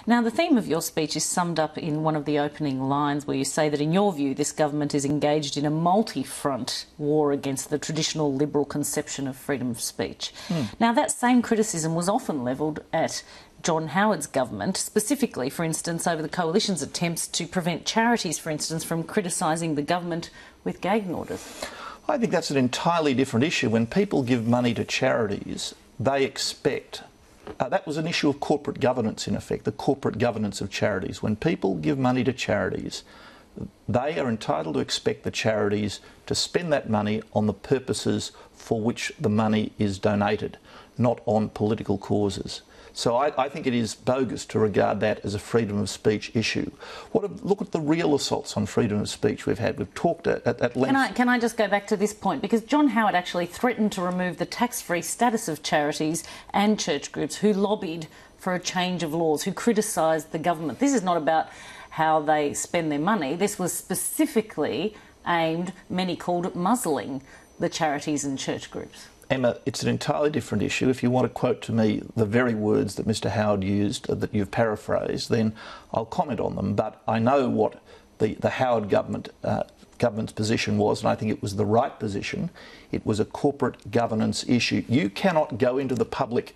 Now, the theme of your speech is summed up in one of the opening lines where you say that, in your view, this government is engaged in a multi-front war against the traditional liberal conception of freedom of speech. Now, that same criticism was often levelled at John Howard's government, specifically, for instance, over the coalition's attempts to prevent charities, for instance, from criticising the government with gagging orders. I think that's an entirely different issue. When people give money to charities, they expect... that was an issue of corporate governance, in effect, the corporate governance of charities. When people give money to charities, they are entitled to expect the charities to spend that money on the purposes for which the money is donated, not on political causes. So I think it is bogus to regard that as a freedom of speech issue. Look at the real assaults on freedom of speech we've had. We've talked at length. Can I just go back to this point? Because John Howard actually threatened to remove the tax-free status of charities and church groups who lobbied for a change of laws, who criticised the government. This is not about how they spend their money. This was specifically aimed, many called it, muzzling the charities and church groups. Emma, it's an entirely different issue. If you want to quote to me the very words that Mr Howard used, that you've paraphrased, then I'll comment on them. But I know what the Howard government's position was, and I think it was the right position. It was a corporate governance issue. You cannot go into the public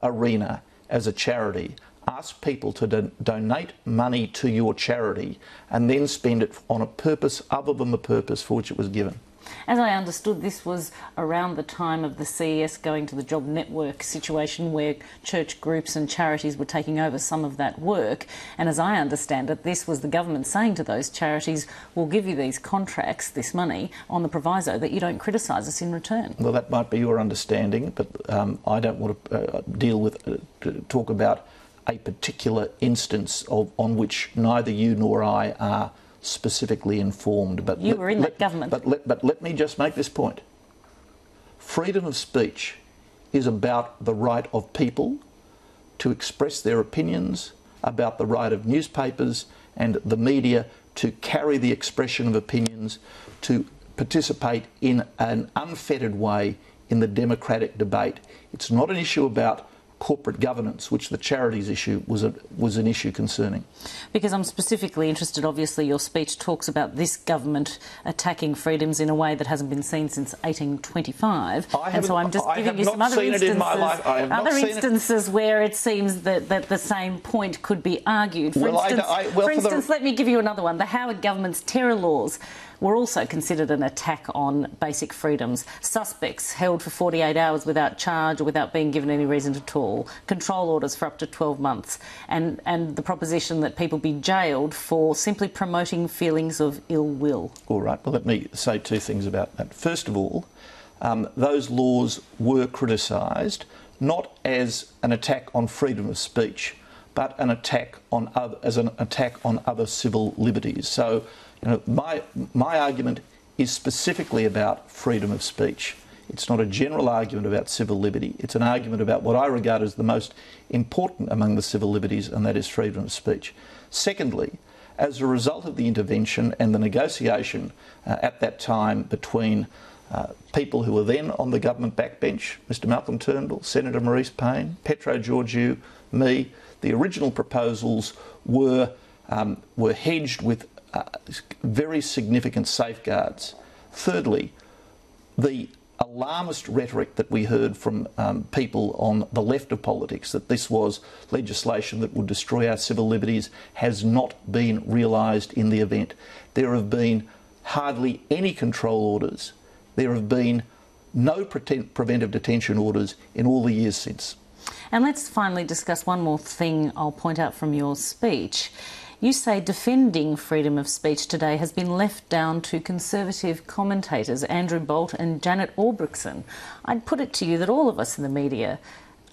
arena as a charity, ask people to donate money to your charity, and then spend it on a purpose other than the purpose for which it was given. As I understood, this was around the time of the CES going to the Job Network situation where church groups and charities were taking over some of that work. And as I understand it, this was the government saying to those charities, we'll give you these contracts, this money, on the proviso that you don't criticise us in return. Well, that might be your understanding, but I don't want to talk about a particular instance on which neither you nor I are specifically informed. But you were in that government. But let me just make this point. Freedom of speech is about the right of people to express their opinions, about the right of newspapers and the media to carry the expression of opinions, to participate in an unfettered way in the democratic debate. It's not an issue about corporate governance, which the charities issue was an issue concerning. Because I'm specifically interested, obviously your speech talks about this government attacking freedoms in a way that hasn't been seen since 1825. And so I'm just giving you some other instances where it seems that the same point could be argued. For instance, let me give you another one. The Howard government's terror laws were also considered an attack on basic freedoms. Suspects held for 48 hours without charge or without being given any reason at all. Control orders for up to 12 months. And the proposition that people be jailed for simply promoting feelings of ill will. All right, well, let me say two things about that. First of all, those laws were criticised not as an attack on freedom of speech, but an attack on other civil liberties. So, you know, my argument is specifically about freedom of speech. It's not a general argument about civil liberty. It's an argument about what I regard as the most important among the civil liberties, and that is freedom of speech. Secondly, as a result of the intervention and the negotiation at that time between people who were then on the government backbench, Mr Malcolm Turnbull, Senator Maurice Payne, Petro Georgiou, me, the original proposals were hedged with very significant safeguards. Thirdly, the alarmist rhetoric that we heard from people on the left of politics, that this was legislation that would destroy our civil liberties, has not been realised in the event. There have been hardly any control orders. There have been no preventive detention orders in all the years since. And let's finally discuss one more thing I'll point out from your speech. You say defending freedom of speech today has been left down to conservative commentators, Andrew Bolt and Janet Albrechtsen. I'd put it to you that all of us in the media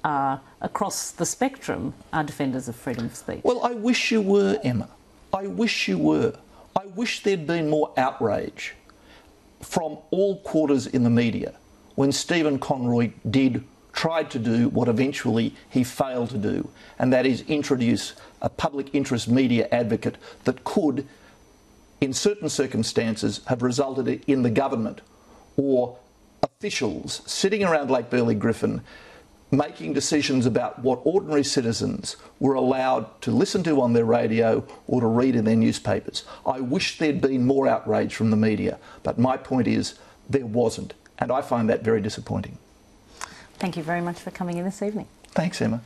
across the spectrum are defenders of freedom of speech. Well, I wish you were, Emma. I wish you were. I wish there'd been more outrage from all quarters in the media when Stephen Conroy tried to do what eventually he failed to do, and that is introduce a public interest media advocate that could, in certain circumstances, have resulted in the government or officials sitting around Lake Burley Griffin making decisions about what ordinary citizens were allowed to listen to on their radio or to read in their newspapers. I wish there'd been more outrage from the media, but my point is there wasn't, and I find that very disappointing. Thank you very much for coming in this evening. Thanks, Emma.